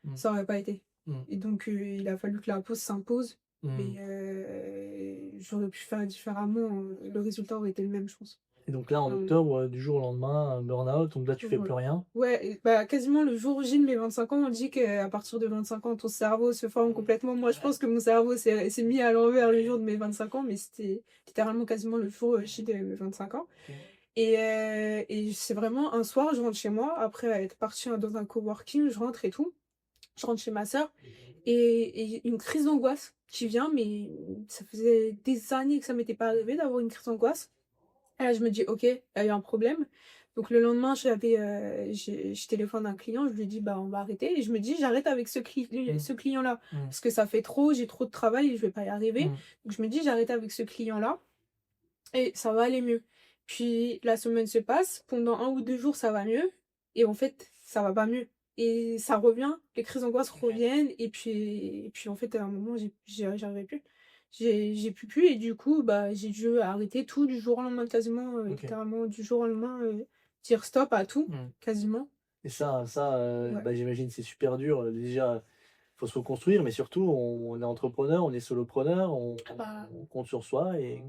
Mmh. ça aurait pas été. Mmh. Et donc il a fallu que la pause s'impose, mais Mmh. j'aurais pu faire différemment, le résultat aurait été le même, je pense. Et donc là, en Hem, octobre, du jour au lendemain, burn-out, donc là, tu fais plus voilà. rien? Ouais et bah, quasiment le jour J de mes 25 ans, on dit qu'à partir de 25 ans, ton cerveau se forme complètement. Moi, je pense que mon cerveau s'est mis à l'envers le jour de mes 25 ans, mais c'était littéralement quasiment le jour, J de mes 25 ans. OK. Et c'est vraiment un soir, je rentre chez moi, après être partie dans un coworking, je rentre et tout. Je rentre chez ma sœur et une crise d'angoisse qui vient, mais ça faisait des années que ça m'était pas arrivé d'avoir une crise d'angoisse. Et là, je me dis: «OK, il y a eu un problème». Donc le lendemain, je téléphone à un client, je lui dis: «Bah, on va arrêter» et je me dis: «J'arrête avec Mmh. ce client-là, Mmh. parce que ça fait trop, j'ai trop de travail et je vais pas y arriver». Mmh. Donc je me dis: «J'arrête avec ce client-là et ça va aller mieux». Puis la semaine se passe, pendant 1 ou 2 jours, ça va mieux et en fait, ça va pas mieux et ça revient, les crises d'angoisse reviennent et puis en fait, à un moment, j'arrivais plus. J'ai plus et du coup, bah, j'ai dû arrêter tout du jour au lendemain quasiment, OK. littéralement du jour au lendemain, dire stop à tout, Mmh. quasiment. Et ça, Ouais. bah, j'imagine c'est super dur, déjà, faut se reconstruire, mais surtout on est entrepreneur, on est solopreneur, on Bah on compte sur soi et